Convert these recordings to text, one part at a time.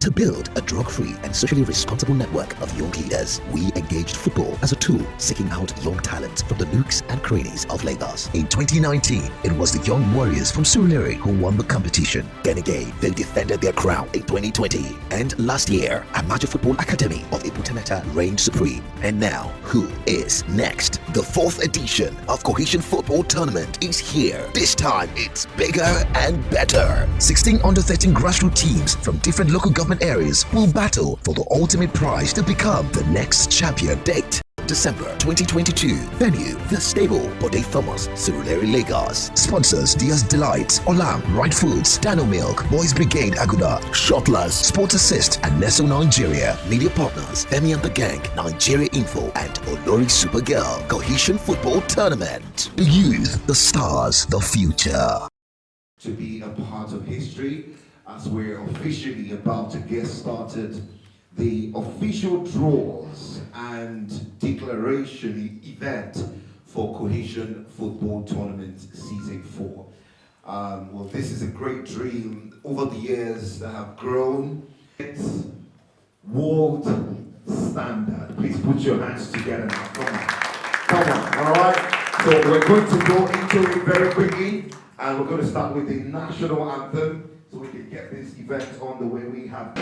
to build a drug-free and socially responsible network of young leaders. We engaged football as a tool, seeking out young talent from the nooks and crannies of Lagos. In 2019, it was the young warriors from Surulere who won the competition. Then again, they defended their crown in 2020. And last year, Amateur Football Academy of Ibutemeta reigned supreme. And now, who is next? The 4th edition of Cohesion Football Tournament is here. This time, it's bigger and better. 16 under-13 grassroots teams from different local government areas will battle for the ultimate prize to become the next champion. Date: December 2022. Venue: The Stable, Bode Thomas, Surulere, Lagos. Sponsors: Diaz Delight, Olam, Right Foods, Dano Milk, Boys Brigade Aguda, Shotlers, Sports Assist, and Nestle Nigeria. Media partners: Femi and the Gang, Nigeria Info, and Olori Supergirl. Cohesion Football Tournament. The youth, the stars, the future. To be a part of history as we're officially about to get started. The official draws and declaration event for Cohesion Football Tournament Season 4. Well, this is a great dream over the years that have grown. It's world standard. Please put your hands together now. Come on, all right? So we're going to go into it very quickly, and we're going to start with the national anthem so we can get this event on the way. We have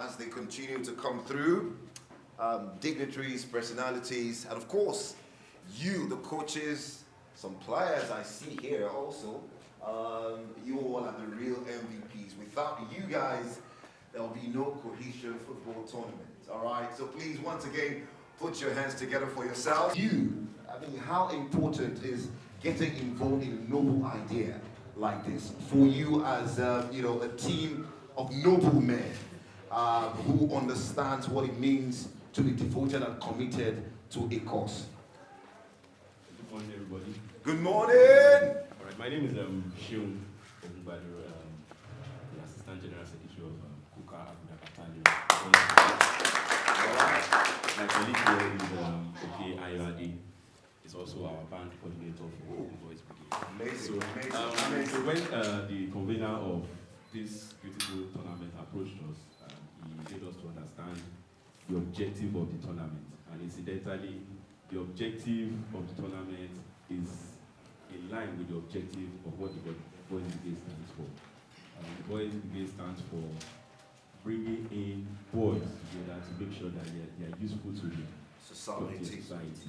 as they continue to come through, dignitaries, personalities, and of course, you, the coaches, some players I see here also. You all are the real MVPs. Without you guys, there will be no Cohesion Football Tournament. All right. So please, once again, put your hands together for yourself. How important is getting involved in a noble idea like this for you as a team of noble men who understands what it means to be devoted and committed to a cause? Good morning, everybody. Good morning. All right, my name is Shion Ogunbadu, the Assistant General Secretary of Kuka Abuda Battalion. My colleague here is Ayade. Is also our band coordinator for Boys Brigade. Amazing, amazing. So when the convener of this beautiful tournament approached us, he made us to understand the objective of the tournament. And incidentally, the objective of the tournament is in line with the objective of what the Boys Brigade stands for. The Boys Brigade stands for bringing in boys together to make sure that they are useful to the society.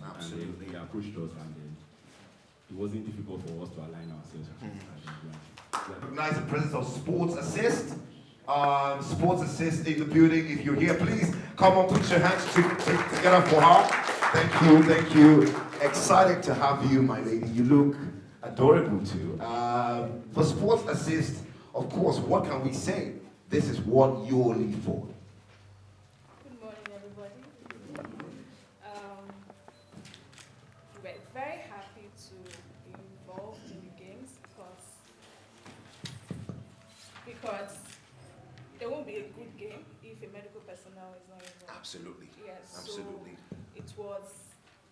Absolutely. And then they approached us, and then it wasn't difficult for us to align ourselves. Recognize the presence of Sports Assist. Sports Assist in the building. If you're here, please come on, put your hands together for her. Thank you. Excited to have you, my lady. You look adorable too. For Sports Assist, of course, what can we say? This is what you all live for. Good morning, everybody. We're very happy to be involved in the games because there won't be a good game if a medical personnel is not involved. Absolutely. Yes. Absolutely. So it was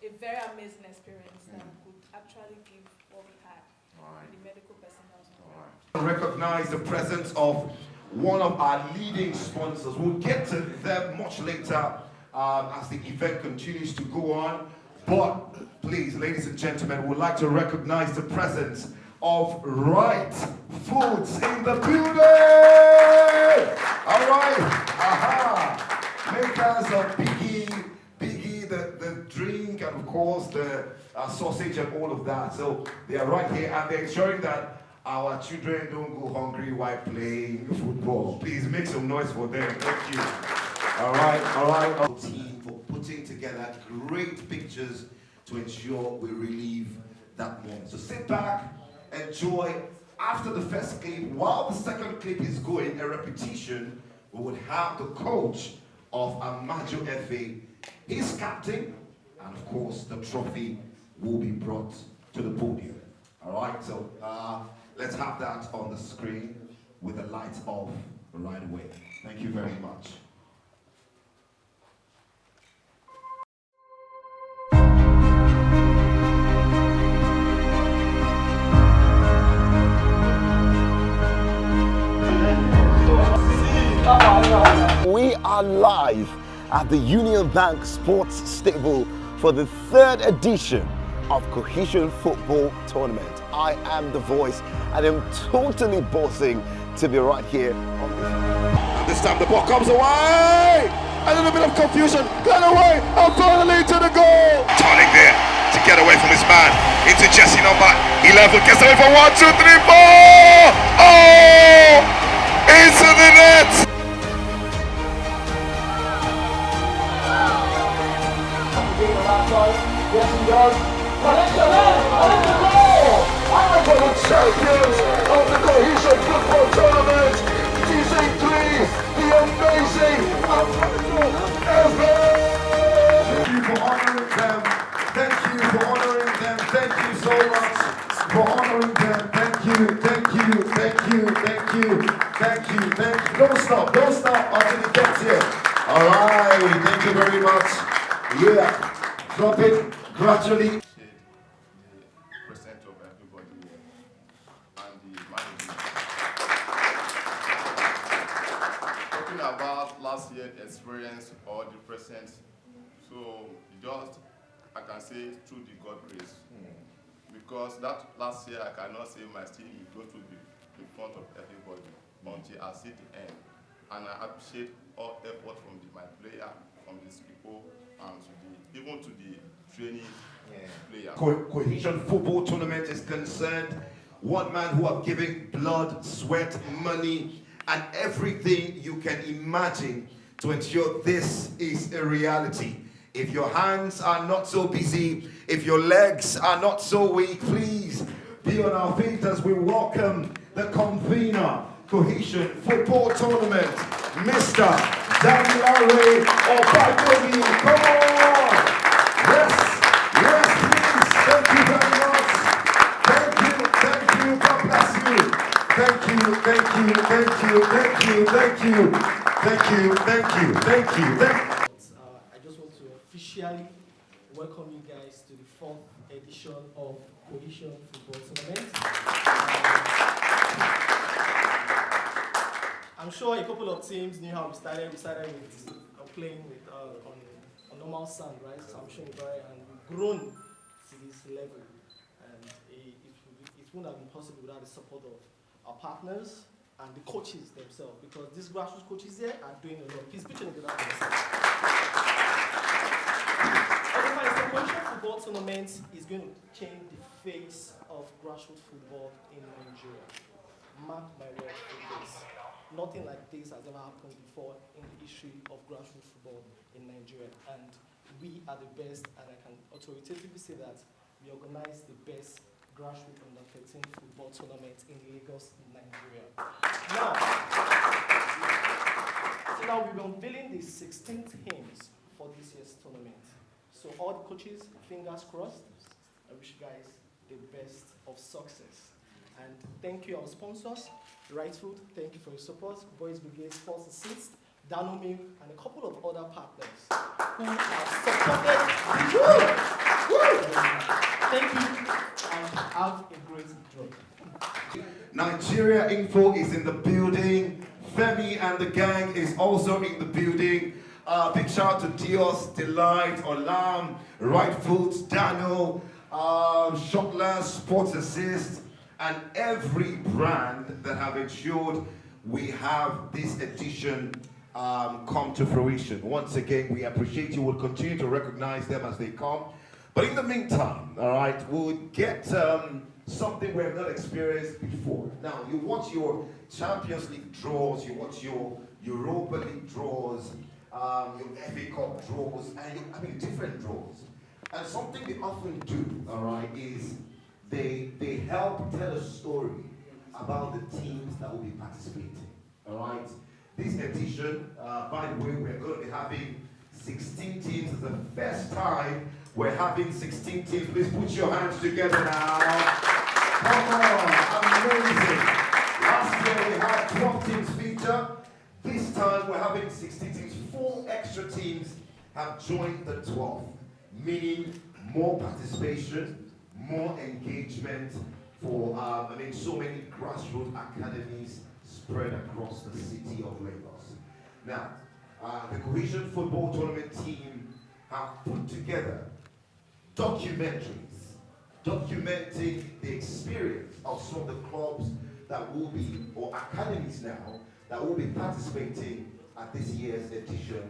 a very amazing experience that we could actually give what we had. Right. The medical personnel. Right. Recognize the presence of one of our leading sponsors. We'll get to them much later as the event continues to go on. But please, ladies and gentlemen, we'd like to recognize the presence of Right Foods in the building. All right. Aha. Makers of Biggie, the drink, and of course the sausage and all of that. So they are right here, and they're ensuring that Our children don't go hungry while playing football. Please make some noise for them. Thank you. All right. Our team for putting together great pictures to ensure we relieve that moment. So sit back, enjoy. After the first clip, while the second clip is going, a repetition, we would have the coach of Amajo FA, his captain, and of course the trophy will be brought to the podium. All right, so let's have that on the screen with the lights off right away. Thank you very much. We are live at the Union Bank Sports Stable for the third edition of Cohesion Football Tournament. I am the voice and I'm totally bossing to be right here on this. And this time the ball comes away! A little bit of confusion, got away, and finally to the goal! Turning there to get away from his man. Into Jesse number 11, gets away for 1, 2, 3, 4! Oh! Into the net! Yes, he does. Connection in! And it's a goal! And we're the champions of the Cohesion Football Tournament, Season 3, the amazing Amajo FA! Thank you for honoring them. Thank you for honoring them. Thank you so much for honoring them. Thank you. Don't stop until it gets here. All right, thank you very much. Yeah. Drop it gradually. The present of everybody here and the management. Talking about last year's experience or the present, so just I can say through the God grace. Because that last year I cannot say my team is going to be in front of everybody until I see the end. And I appreciate all effort from my player, from these people, and even to the training player. Cohesion Football Tournament is concerned. One man who have given blood, sweat, money, and everything you can imagine to ensure this is a reality. If your hands are not so busy, if your legs are not so weak, please be on our feet as we welcome the convener, Cohesion Football Tournament, Mr. Daniel Opaikomi. Come on! Yes, please. Thank you very much. Thank you. God bless you. Thank you. I just want to officially welcome you guys to the 4th edition of Cohesion Football Tournament. I'm sure a couple of teams knew how we started. We started with playing with on normal sand, right? So I'm sure and we've grown to this level. And it wouldn't have been possible without the support of our partners and the coaches themselves, because these grassroots coaches here are doing a lot. Please pitch in a good themselves. The Cohesion Football Tournament is going to change the face of grassroots football in Nigeria. Mark my words for this. Nothing like this has ever happened before in the history of grassroots football in Nigeria. And we are the best, and I can authoritatively say that we organize the best grassroots under 13 football tournament in Lagos, Nigeria. Now we'll be unveiling the 16th teams for this year's tournament. So all the coaches, fingers crossed. I wish you guys the best of success. And thank you our sponsors, Right Food, thank you for your support, Boys Brigade Sports Assist, Dano Milk, and a couple of other partners who have supported. Thank you, and have a great job. Nigeria Info is in the building. Femi and the gang is also in the building. Big shout out to Dios, Delight, Olam, Right Food, Dano, Shotler, Sports Assist, and every brand that have ensured we have this edition come to fruition. Once again, we appreciate you. We'll continue to recognize them as they come. But in the meantime, all right, we'll get something we have not experienced before. Now, you watch your Champions League draws, you watch your Europa League draws, your FA Cup draws, and different draws. And something they often do, all right, is they help tell a story about the teams that will be participating, all right? This edition, by the way, we're going to be having 16 teams. It's the first time we're having 16 teams. Please put your hands together now. Come on, amazing. Last year we had 12 teams feature. This time we're having 16 teams. 4 extra teams have joined the 12, meaning more participation, more engagement for, so many grassroots academies spread across the city of Lagos. Now, the Cohesion football tournament team have put together documentaries documenting the experience of some of the clubs that will be, or academies now, that will be participating at this year's edition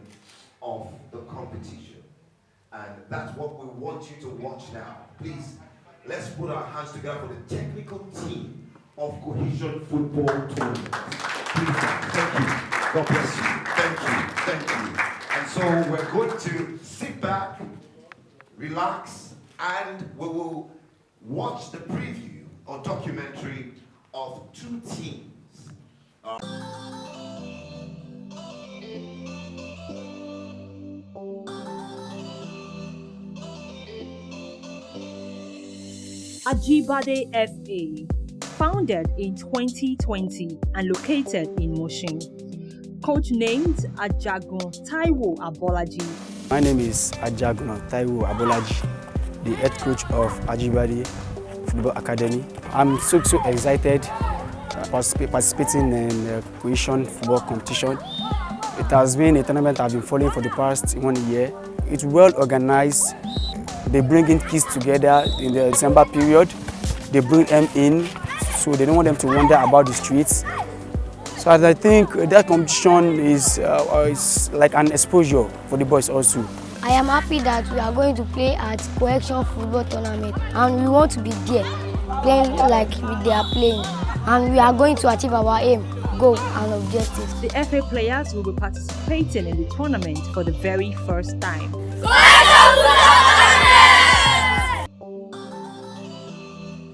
of the competition. And that's what we want you to watch now. Please, let's put our hands together for the technical team of Cohesion football tournament. Please, thank you. God bless you. Thank you. And so we're going to sit back, relax, and we will watch the preview or documentary of 2 teams. Ajibade FA, founded in 2020 and located in Mushin. Coach named Ajagun Taiwo Abolaji. My name is Ajagun Taiwo Abolaji, the head coach of Ajibade Football Academy. I'm so excited participating in the Cohesion football competition. It has been a tournament I've been following for the past 1 year. It's well organized. They bring in kids together in the December period. They bring them in, so they don't want them to wander about the streets. So I think that competition is like an exposure for the boys also. I am happy that we are going to play at Cohesion football tournament, and we want to be there, playing like they are playing, and we are going to achieve our aim, goal and objectives. The FA players will be participating in the tournament for the very first time.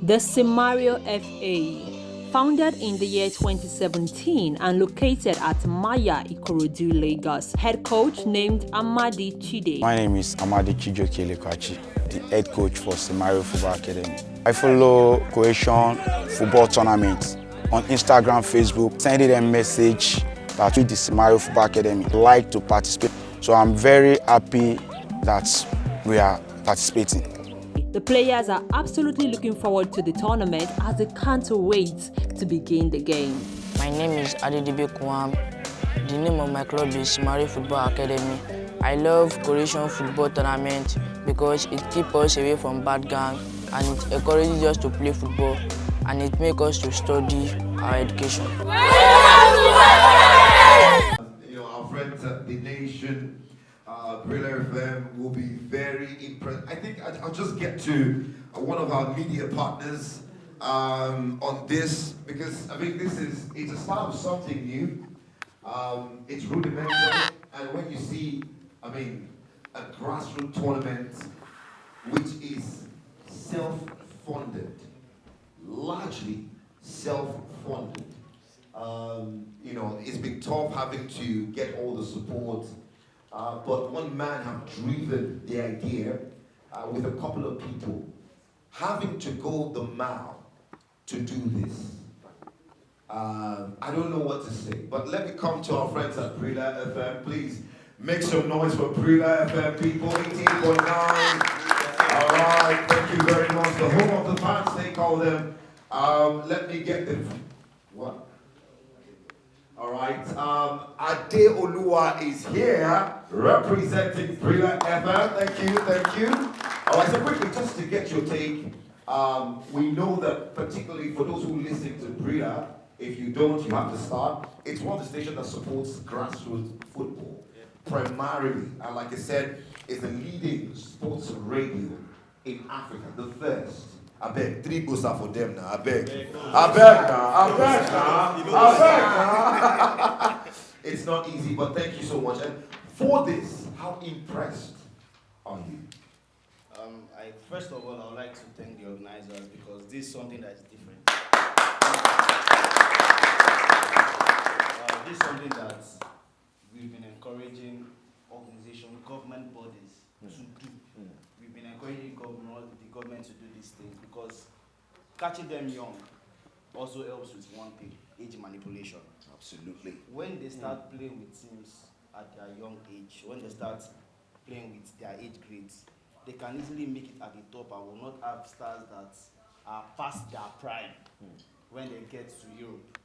The Simario FA, founded in the year 2017 and located at Maya Ikorodu, Lagos. Head coach named Amadi Chide. My name is Amadi Chijoke Lekwachi, the head coach for Simario Football Academy. I follow Cohesion football tournament on Instagram, Facebook, sending them a message that with the Simario Football Academy like to participate. So I'm very happy that we are participating. The players are absolutely looking forward to the tournament as they can't wait to begin the game. My name is Adedibe Kwam. The name of my club is Simario Football Academy. I love Cohesion football tournament because it keeps us away from bad gang and it encourages us to play football and it makes us to study our education. Our friends at the Nation, Brilla FM will be very impressed. I think I'll just get to one of our media partners on this because it's a start of something new. It's rudimentary, and when you see, a grassroots tournament which is self-funded, largely self-funded. It's been tough having to get all the support, but one man have driven the idea with a couple of people, having to go the mile to do this. I don't know what to say, but let me come to our friends at Brilla FM. Please make some noise for Brilla FM people, 18.9. All right, thank you very much. The home of the fans, they call them. Let me get the, what? All right, Ade Olua is here representing Brilla FM. Thank you. All right, so quickly, just to get your take, we know that particularly for those who listen to Brilla, if you don't, you have to start. It's one of the stations that supports grassroots football, primarily. And like I said, it's the leading sports radio in Africa, the first. I beg, 3 booster for them now. I beg. It's not easy, but thank you so much. And for this, how impressed are you? First of all, I would like to thank the organizers because this is something that is different. This is something that we've been encouraging organizations, government bodies to do. We've been encouraging the government to do these things because catching them young also helps with one thing, age manipulation. Absolutely. When they start playing with teams at their young age, when they start playing with their age grades, they can easily make it at the top and will not have stars that are past their prime when they get to Europe.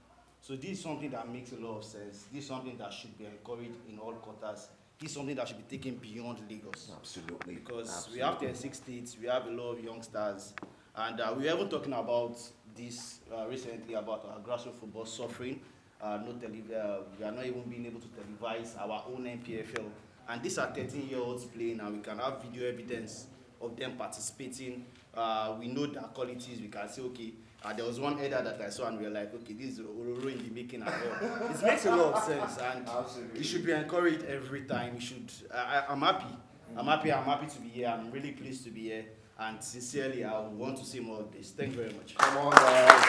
So this is something that makes a lot of sense. This is something that should be encouraged in all quarters. This is something that should be taken beyond Lagos. Absolutely. Because we have 36 states, we have a lot of young stars. And we were even talking about this recently about our grassroots football suffering. We are not even being able to televise our own NPFL. And these are 13-year-olds playing, and we can have video evidence of them participating. We know their qualities. We can say, okay, there was one header that I saw, and we were like, okay, this is Ororo in the making as well. It makes a lot of sense, and it should be encouraged every time. We should. I'm happy. I'm happy to be here. I'm really pleased to be here. And sincerely, I want to see more of this. Thank you very much. Come on, guys.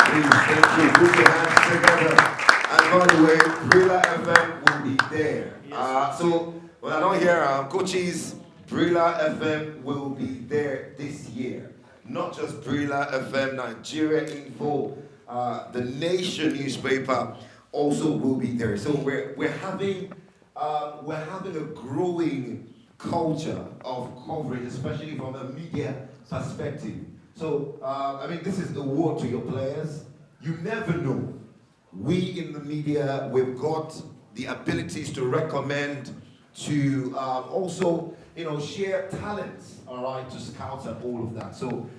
Please, thank you. Put your hands together. And by the way, Brilla FM will be there. Yes. So, when I don't hear coaches, Brilla FM will be there this year. Not just Brilla FM, Nigeria Info, the Nation newspaper also will be there. So we're having a growing culture of coverage, especially from a media perspective. So, I mean, this is the word to your players. You never know. We in the media, we've got the abilities to recommend, to also, share talents, all right, to scout and all of that. So,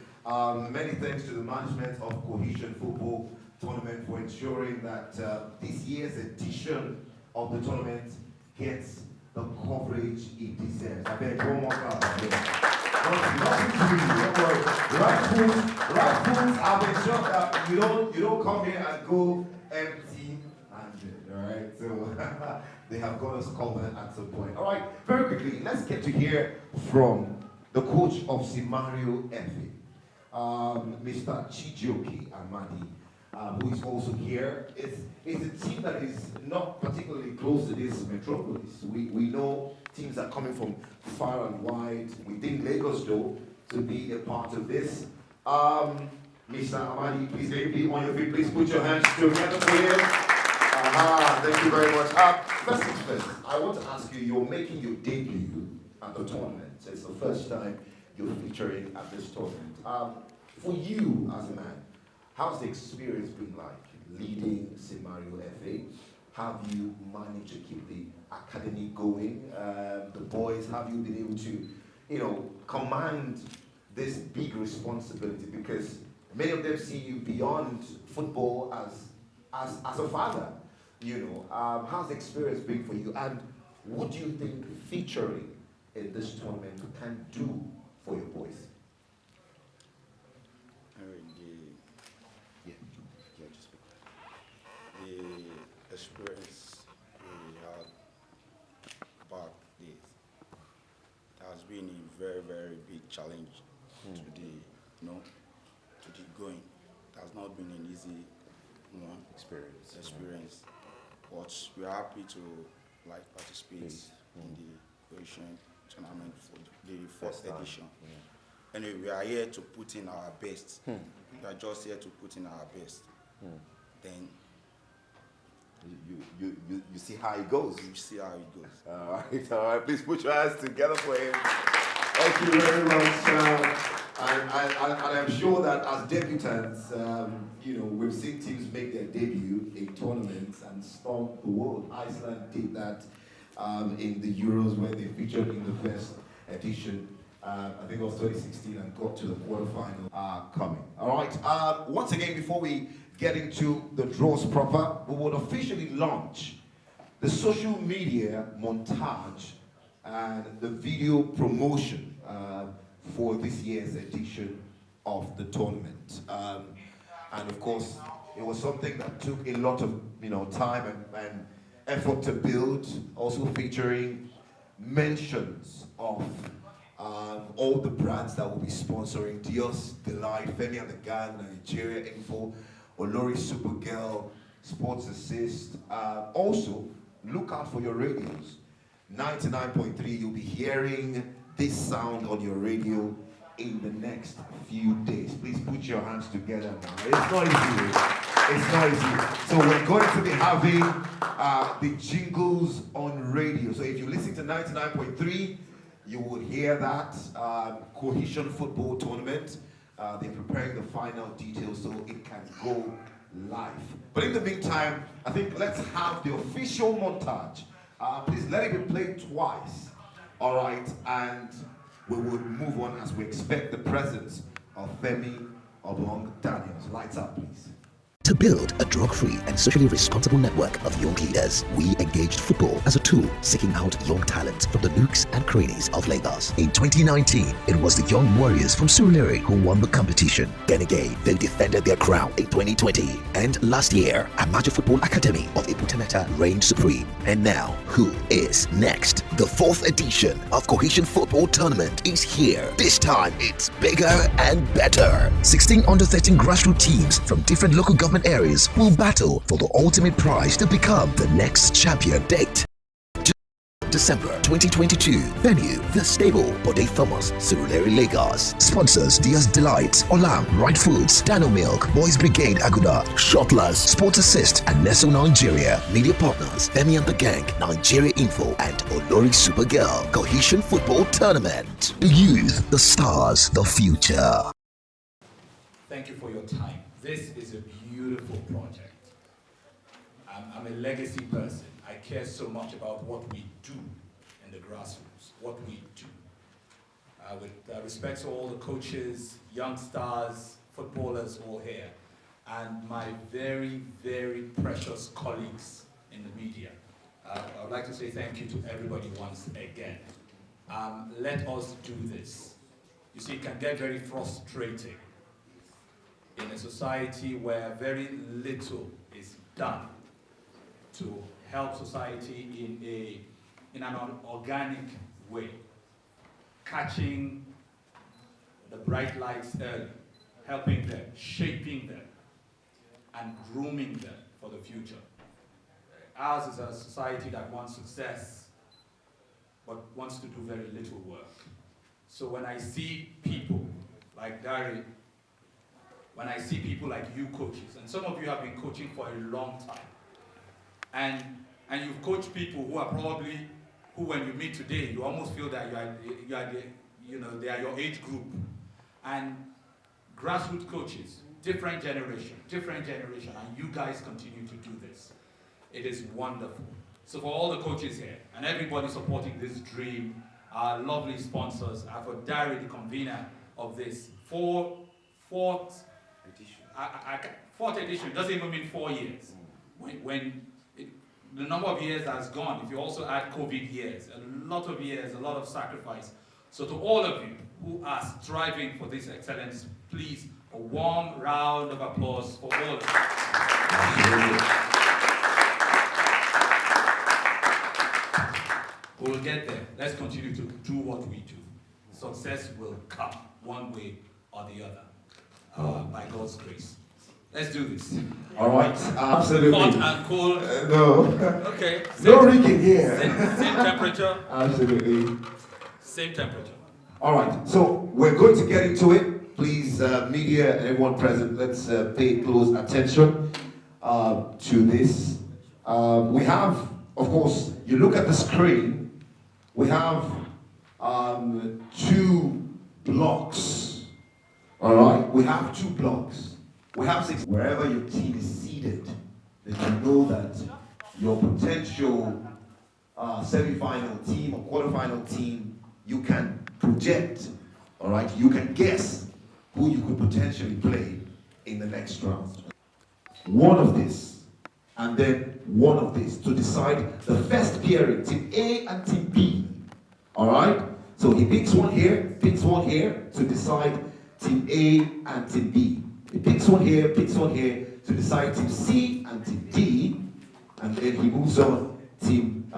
many thanks to the management of Cohesion Football Tournament for ensuring that this year's edition of the tournament gets the coverage it deserves. I beg one more clap. Nothing to do, don't worry. Right fools, I'll make sure that you don't come here and go empty-handed, all right? So they have got us covered at some point. All right, very quickly, let's get to hear from the coach of Simario FA, Mr. Chijioke Amadi, who is also here. It's a team that is not particularly close to this metropolis. We know teams are coming from far and wide. We think Lagos, though, to be a part of this. Mr. Amadi, please be on your feet. Please put your hands together for him. Thank you very much. First things first, I want to ask you, you're making your debut at the tournament. It's the first time you're featuring at this tournament. For you as a man, how's the experience been like leading Simario FA? Have you managed to keep the academy going? The boys, have you been able to, command this big responsibility? Because many of them see you beyond football as a father. How's the experience been for you? And what do you think featuring in this tournament can do for your boys? The experience we had about this, it has been a very, very big challenge to the going. It has not been an easy experience. But we are happy to participate in the Cohesion tournament for the fourth edition. Anyway, we are here to put in our best. We are just here to put in our best. Then you see how it goes. You see how it goes. All right. Please put your hands together for him. Thank you very much. And I'm sure that as debutants, we've seen teams make their debut in tournaments and storm the world. Iceland did that in the Euros when they featured in the first edition. I think it was 2016 and got to the quarterfinal coming. All right. Once again, before we get into the draws proper, we will officially launch the social media montage and the video promotion for this year's edition of the tournament. And of course, it was something that took a lot of time and effort to build, also featuring mentions of all the brands that will be sponsoring: Dios Delight, Femi and the Gang, Nigeria Info, Olori Supergirl, Sports Assist. Also, look out for your radios. 99.3, you'll be hearing this sound on your radio in the next few days. Please put your hands together now. It's not easy. It's not easy. So we're going to be having the jingles on radio. So if you listen to 99.3, you will hear that Cohesion football tournament. They're preparing the final details so it can go live. But in the meantime, I think let's have the official montage. Please let it be played twice. All right, and we will move on as we expect the presence of Femi Obong Daniels. Lights up, please. To build a drug-free and socially responsible network of young leaders, we engaged football as a tool, seeking out young talent from the nooks and crannies of Lagos. In 2019, it was the young warriors from Surulere who won the competition. Then again, they defended their crown in 2020. And last year, Amajo Football Academy of Ibutemeta reigned supreme. And now, who is next? The 4th edition of Cohesion Football Tournament is here. This time, it's bigger and better. 16 under-13 grassroots teams from different local government areas will battle for the ultimate prize to become the next champion. Date: December 2022. Venue: The Stable, Bode Thomas, Surulere, Lagos. Sponsors: Diaz Delight, Olam, Right Foods, Dano Milk, Boys Brigade Aguda, Shotlers, Sports Assist, and Nesso Nigeria. Media partners: Femi and the Gang, Nigeria Info, and Olori Supergirl. Cohesion Football Tournament. The youth, the stars, the future. Thank you for your time. This is a beautiful project. I'm a legacy person. I care so much about what we do in the grassroots, what we do. With respect to all the coaches, young stars, footballers all here, and my very, very precious colleagues in the media. I would like to say thank you to everybody once again. Let us do this. You see, it can get very frustrating in a society where very little is done to help society in an organic way, catching the bright lights early, helping them, shaping them, and grooming them for the future. Ours is a society that wants success, but wants to do very little work. So when I see people like Dari, when I see people like you coaches, and some of you have been coaching for a long time, and you've coached people who are probably, who when you meet today, you almost feel that they are your age group. And grassroots coaches, different generation, and you guys continue to do this. It is wonderful. So for all the coaches here, and everybody supporting this dream, our lovely sponsors, for Dari, the convener of this, fourth edition doesn't even mean 4 years. When the number of years has gone, if you also add COVID years, a lot of years, a lot of sacrifice. So to all of you who are striving for this excellence, please, a warm round of applause for all of you. We'll get there. Let's continue to do what we do. Success will come one way or the other. By God's grace. Let's do this. All right, absolutely. Hot and cold. No. Okay. No rigging here. Same temperature. Absolutely. Same temperature. All right, so we're going to get into it. Please, media and everyone present, let's pay close attention to this. We have, of course, you look at the screen, we have 2 blocks. All right, we have 2 blocks. We have 6. Wherever your team is seated, then you know that your potential semi-final team or quarter-final team, you can project, all right? You can guess who you could potentially play in the next round. One of this, and then one of this, to decide the first pairing, Team A and Team B, all right? So he picks one here to decide Team A and Team B. He picks one here to decide Team C and Team D, and then he moves on Team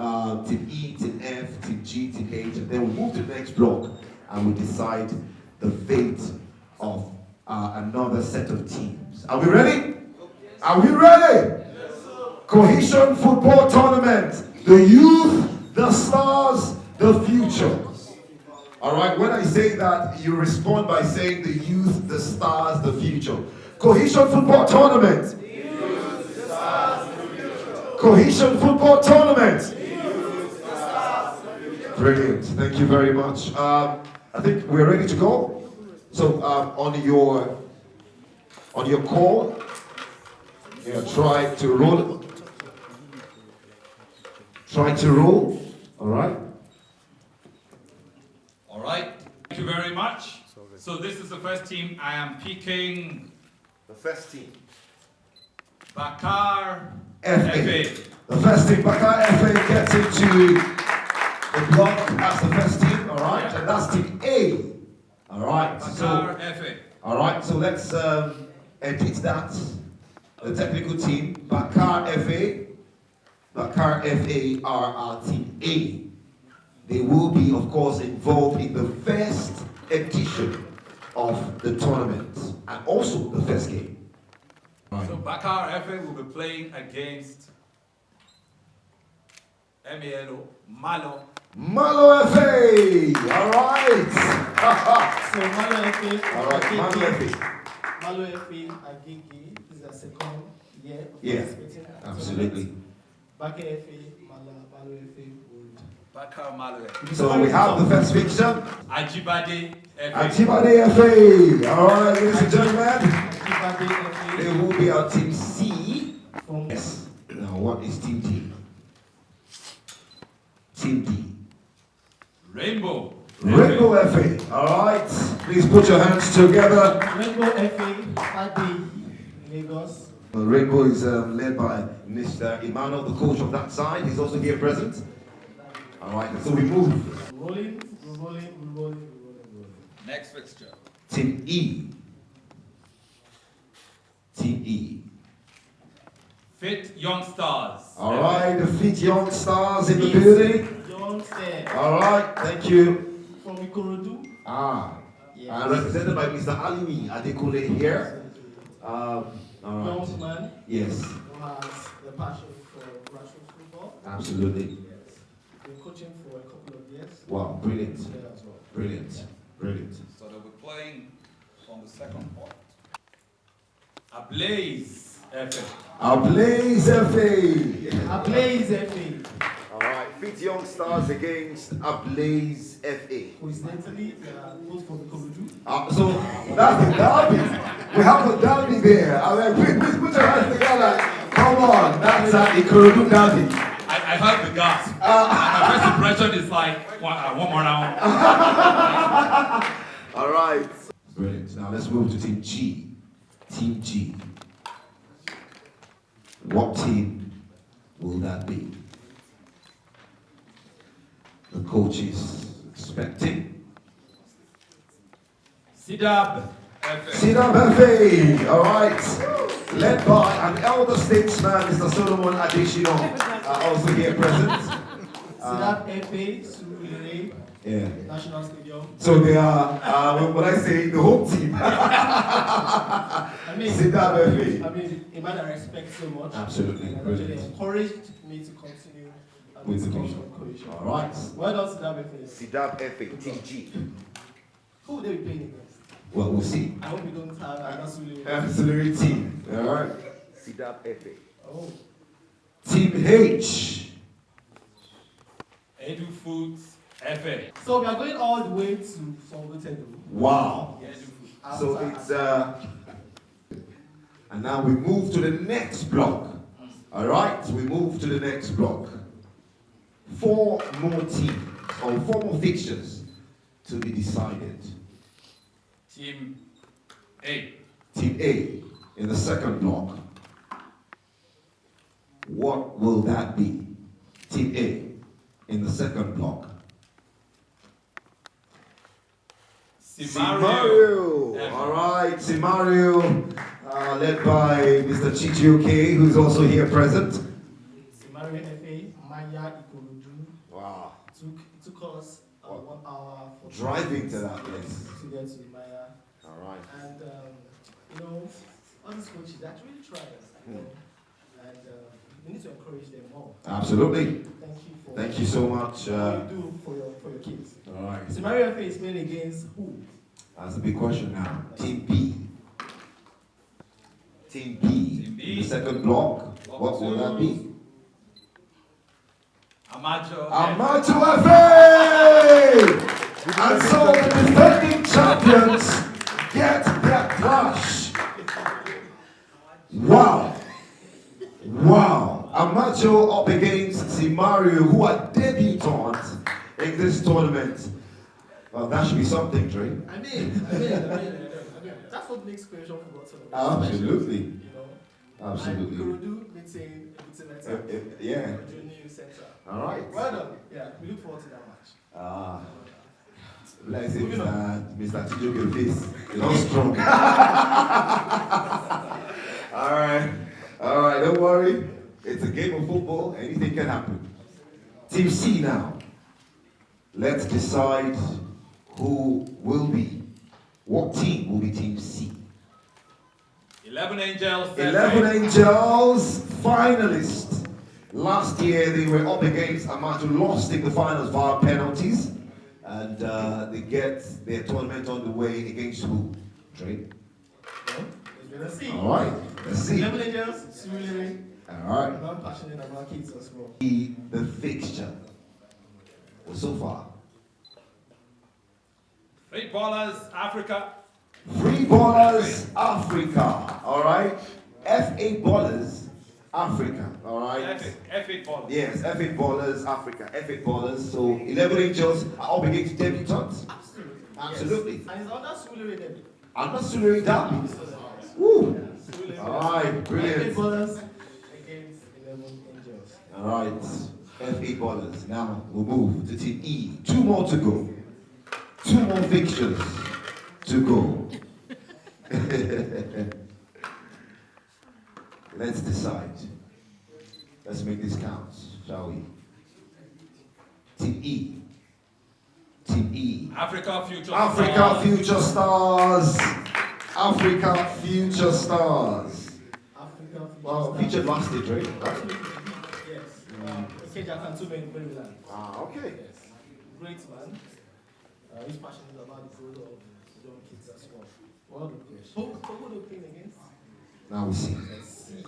E, Team F, Team G, Team H, and then we move to the next block and we decide the fate of another set of teams. Are we ready? Are we ready? Cohesion Football Tournament. The youth, the stars, the future. All right, when I say that, you respond by saying the youth, the stars, the future. Cohesion Football Tournament. Cohesion Football Tournament. Brilliant. Thank you very much. I think we're ready to go. So on your call, try to roll. Try to roll. All right. All right. Thank you very much. So this is the first team. I am picking the first team. Bakar FA. The first team, Bakar FA, gets into the block as the first team. All right, and that's Team A. All right. Bakar FA. All right. So let's edit that. The technical team, Bakar FA. Bakar FA are our Team A. They will be, of course, involved in the first edition of the tournament and also the first game. Right. So Bakar FA will be playing against Malo. Malo FA! All right! So Malo FA. All right, Malo FA. Malo FA Agigi is the second year. Yeah, absolutely. Bakar FA, Malo FA would. Bakar Malo FA. So we have the first fixture. Ajibade FA. Ajibade FA. All right, ladies and gentlemen. Ajibade FA. It will be our Team C. Yes. Now, what is Team D? Team D. Rainbow. Rainbow FA. All right. Please put your hands together. Rainbow FA, Adi, Lagos. Well, Rainbow is led by Mr. Emmanuel, the coach of that side. He's also here present. All right. So we move. Rolling. Next fixture. Team E. Team E. Fit Young Stars. All right, the Fit Young Stars in the building. Young Stars. All right, thank you. From Ikorodu. Yes. Represented by Mr. Alimi Adekule here. All right. Young man. Yes. Who has the passion for grassroots football. Absolutely. Yes. Been coaching for a couple of years. Wow, brilliant. Yeah, as well. Brilliant. Brilliant. So they'll be playing on the second part. Ablaze FA. Ablaze FA. Ablaze FA. All right, Fit Young Stars against Ablaze FA. Coincidentally, they are both from Ikorodu. So that's the derby. We have a derby there. I mean, please put your hands together. Come on, that's Ikorodu derby. I heard the gasp. My first impression is like, one more round. All right. Brilliant. Now let's move to Team G. Team G. What team will that be? The coach is expecting. Sidab FA. Sidab FA. All right. Led by an elder statesman, Mr. Solomon Adeshino, also here present. Sidab FA, Surulere. Yeah. National Stadium. So they are, when I say the whole team. I mean, Sidab FA. I mean, a man I respect so much. Absolutely. And Brilliant. actually encouraged me to continue With the Cohesion. All right. Well done, Sidab FA. Sidab FA, Team G. Who will they be playing against? Well, we'll see. I hope we don't have an Absolute team. All right. Sidab FA. Oh. Team H. Edu Foods FA. So we are going all the way to Songotedo. Wow. Yes. So it's and now we move to the next block. All right, we move to the next block. 4 more teams or 4 more fixtures to be decided. Team A. Team A in the second block. What will that be? Team A in the second block. Simario. All right, Simario, led by Mr. Chichioke, who's also here present. Simario FA, Maya Ikorodu. Wow. It took us 1 hour for driving to that place to get to Maya. All right. And you know, all these coaches they actually try. You know, and we need to encourage them more. Absolutely. Thank you so much. What you do for your kids. All right. Simario FA is playing against who? That's a big question now. Team B. Team B. The second block. What will that be? Amateur FA! And so the defending champions get their clash. Wow. Wow. Amateur up against Simario, who are debutants in this tournament. Well, that should be something, Dre. I mean, that's what makes Cohesion football tournament. Absolutely. You know? Absolutely. And Kurudu meeting yeah. Junior Center. All right. Well done. Yeah, we look forward to that match. Bless it, Mr. Chijoke face. You're not strong. All right, don't worry. It's a game of football. Anything can happen. Team C now. Let's decide who will be. What team will be Team C? 11 Angels. 11 Angels, finalists. Last year they were up against Amato, lost in the finals via penalties. And they get their tournament on the way against who? Dre? Let's see. All right, let's see. 11 Angels, Surulere. All right. I'm passionate about kids as well. The fixture. Well, so far. Free Ballers, Africa. Free Ballers, Africa. All right. F8 Ballers, Africa. All right. F8 Ballers. Yes, F8 Ballers, Africa. F8 Ballers. So 11 Angels are up against debutants. Absolutely. Yes. And it's under Surulere Derby. Under Surulere Derby. Woo. All right, brilliant. F8 Ballers against 11 Angels. All right. F8 Ballers. Now we'll move to Team E. 2 more to go. 2 more fixtures to go. Let's decide. Let's make this count, shall we? Team E. Team E. Africa Future Africa Stars. Future Stars. Africa Future Stars. Well, featured last year, right? Yes. Ikeja Cantonment in Maryland. Okay. Yes. Great man. He's passionate about the growth of young kids as well. Well done, coach. So who are they playing against? Now we see. Let's see.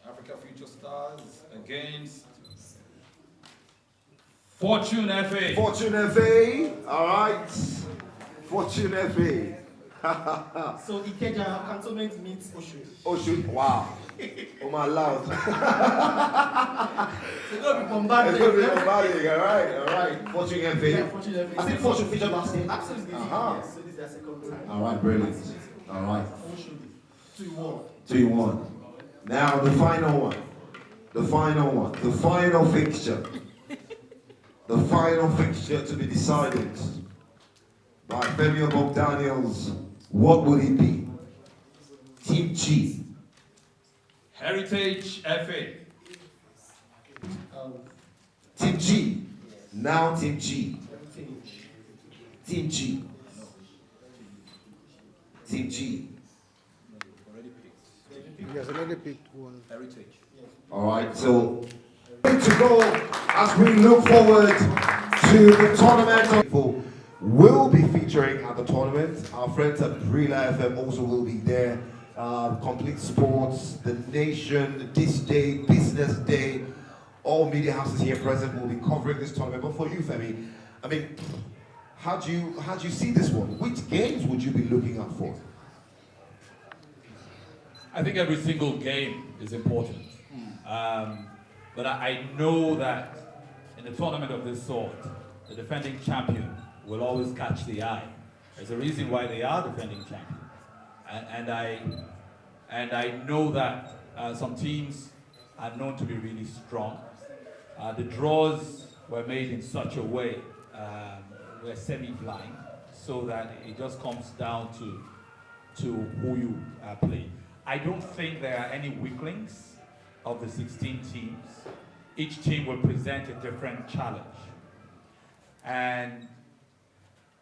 Africa Future Stars against Fortune FA. Fortune FA. All right. Fortune FA. So Ikeja Cantonment meets Oshu. Oshu. Wow. Oh my lord. It's going to be bombarding. It's going to be bombarding. All right. Fortune FA. Yeah, Fortune FA. I think Fortune featured last year. Absolutely. Yes. So this is their second time. All right, brilliant. All right. Oshu. 2-1. 2-1. Now the final one. The final one. The final fixture. The final fixture to be decided by Fabio Bogdaniels. What will it be? Team G. Heritage FA. Team G. Now Team G. Team G. Team G. Yes, already picked one. Heritage. All right, so ready to go as we look forward to the tournament. People will be featuring at the tournament. Our friends at Brila FM also will be there. Complete Sports, The Nation, This Day, Business Day, all media houses here present will be covering this tournament. But for you, Femi, I mean, how do you see this one? Which games would you be looking out for? I think every single game is important. But I know that in a tournament of this sort, the defending champion will always catch the eye. There's a reason why they are defending champions. And I know that some teams are known to be really strong. The draws were made in such a way, we're semi-blind, so that it just comes down to who you play. I don't think there are any weaklings of the 16 teams. Each team will present a different challenge. And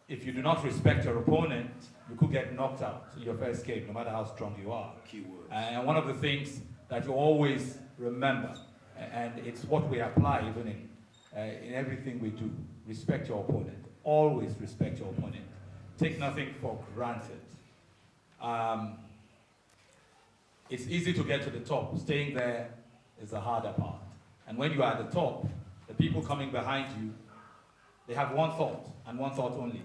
if you do not respect your opponent, you could get knocked out in your first game, no matter how strong you are. Keywords. And one of the things that you always remember, and it's what we apply even in everything we do, respect your opponent. Always respect your opponent. Take nothing for granted. It's easy to get to the top. Staying there is the harder part. And when you are at the top, the people coming behind you, they have one thought, and one thought only: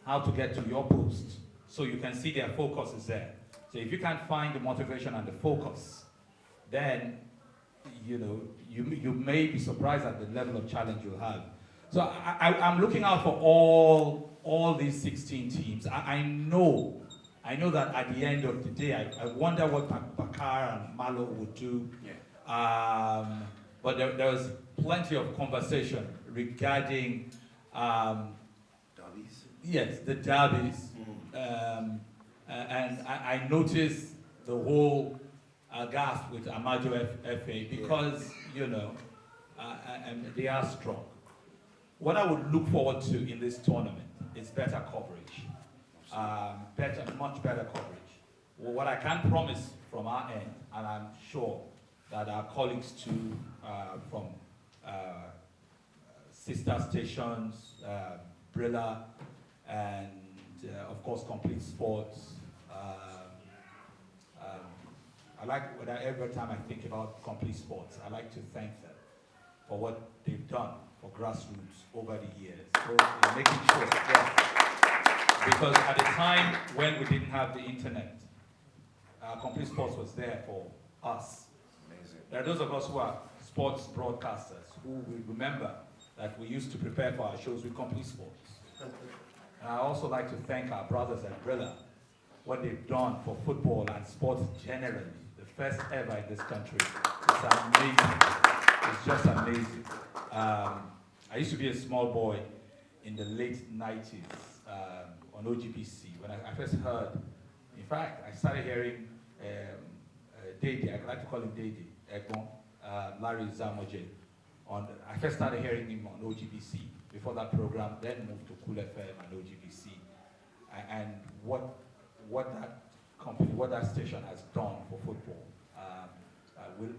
how to get to your post. So you can see their focus is there. So if you can't find the motivation and the focus, then you may be surprised at the level of challenge you'll have. So I'm looking out for all these 16 teams. I know that at the end of the day, I wonder what Bakar and Malo would do. Yeah. But there was plenty of conversation regarding derbies. Yes, the derbies. And I noticed the whole gasp with Amadio FA because, and they are strong. What I would look forward to in this tournament is better coverage. Much better coverage. Well, what I can promise from our end, and I'm sure that our colleagues too, from sister stations, Brilla, and of course Complete Sports. I like every time I think about Complete Sports, I like to thank them for what they've done for grassroots over the years. So making sure, because at the time when we didn't have the internet, Complete Sports was there for us. Amazing. There are those of us who are sports broadcasters who will remember that we used to prepare for our shows with Complete Sports. And I also like to thank our brothers at Brilla, what they've done for football and sports generally. The first ever in this country. It's amazing. It's just amazing. I used to be a small boy in the late 90s on OGBC when I first heard. In fact, I started hearing Dede, I like to call him Dede, Ekbon, Larry Zamoje. I first started hearing him on OGBC before that program, then moved to Cool FM and OGBC. And what that company, what that station has done for football,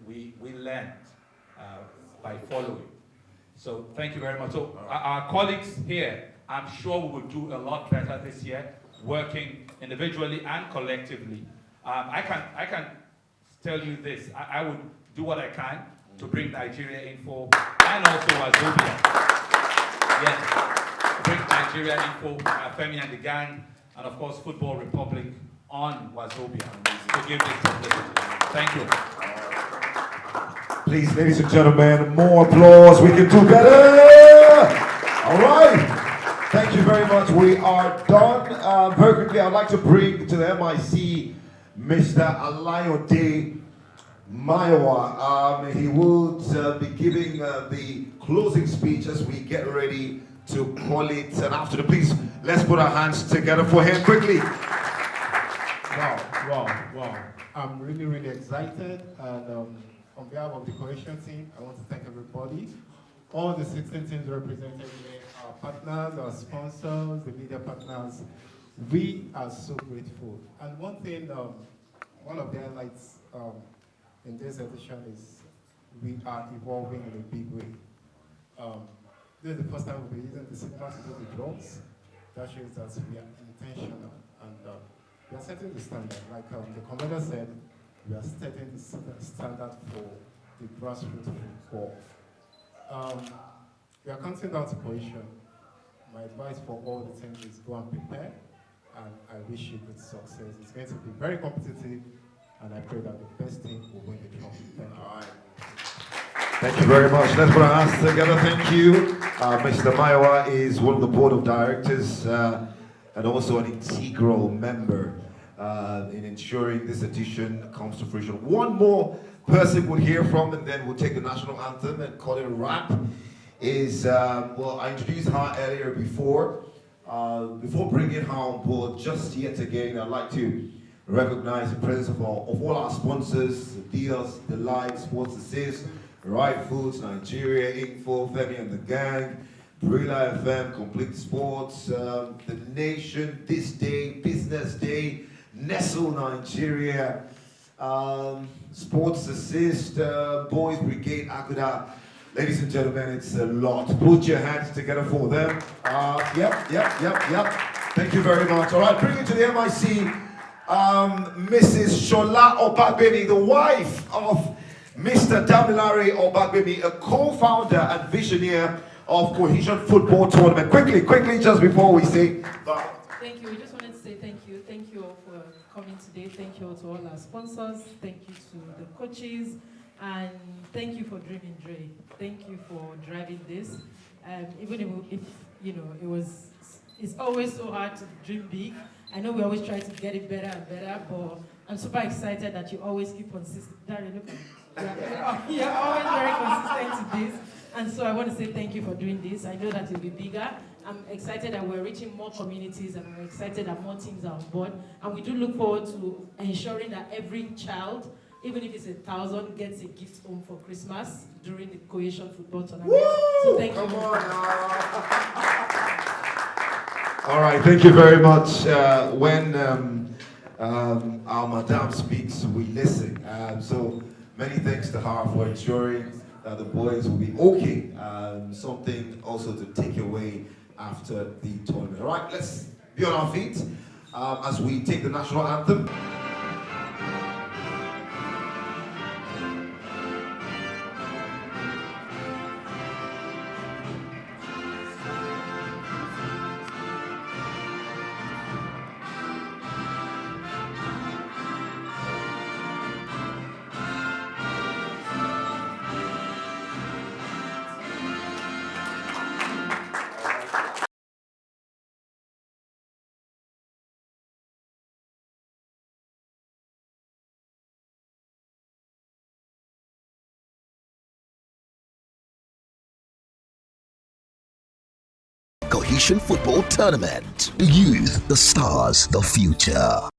we learned by following. So thank you very much. So our colleagues here, I'm sure we will do a lot better this year, working individually and collectively. I can tell you this, I would do what I can to bring Nigeria Info and also Wazobia. Yes, bring Nigeria Info, Femi and the gang, and of course Football Republic on Wazobia to give this publicity. Thank you. Please, ladies and gentlemen, more applause. We can do better. All right. Thank you very much. We are done. Very quickly, I'd like to bring to the MIC Mr. Alayode Maiwa. He will be giving the closing speech as we get ready to call it an afternoon. Please, let's put our hands together for him quickly. Wow. I'm really, really excited. And on behalf of the Cohesion team, I want to thank everybody. All the 16 teams represented here, our partners, our sponsors, the media partners. We are so grateful. And one thing, one of the highlights in this edition is we are evolving in a big way. This is the first time we'll be using the signal to do the drones. That shows that we are intentional and we are setting the standard. Like the commander said, we are setting the standard for the grassroots football. We are counting down to Cohesion. My advice for all the teams is go and prepare, and I wish you good success. It's going to be very competitive, and I pray that the best team will win the trophy. Thank you. All right. Thank you very much. Let's put our hands together. Thank you. Mr. Maiwa is one of the board of directors and also an integral member in ensuring this edition comes to fruition. One more person we'll hear from, and then we'll take the national anthem and call it a wrap. is, well, I introduced her earlier before. Before bringing her on board, just yet again, I'd like to recognize the presence of all our sponsors, Dios, Delight, Sports Assist, Right Foods, Nigeria, Info, Femi and the Gang, Brilla FM, Complete Sports, The Nation, This Day, Business Day, Nestle Nigeria, Sports Assist, Boys Brigade, Aguda. Ladies and gentlemen, it's a lot. Put your hands together for them. Yep. Thank you very much. All right, bring it to the MIC. Mrs. Shola Obagbemi, the wife of Mr. Damilare Obagbemi, a co-founder and visionary of Cohesion Football Tournament. Quickly, just before we say bye. Thank you. We just wanted to say thank you. Thank you all for coming today. Thank you all to all our sponsors. Thank you to the coaches. And thank you for dreaming, Dre. Thank you for driving this. Even if you know, it's always so hard to dream big. I know we always try to get it better and better, but I'm super excited that you always keep consistent. Darren, look at me. You're always very consistent to this. And so I want to say thank you for doing this. I know that it'll be bigger. I'm excited that we're reaching more communities, and I'm excited that more teams are on board. And we do look forward to ensuring that every child, even if it's 1,000, gets a gift home for Christmas during the Cohesion Football Tournament. Woo! So thank you. All right, thank you very much. When our madam speaks, we listen. So many thanks to her for ensuring that the boys will be okay. Something also to take away after the tournament. All right, let's be on our feet as we take the national anthem. Cohesion Football Tournament. The youth, the stars, the future.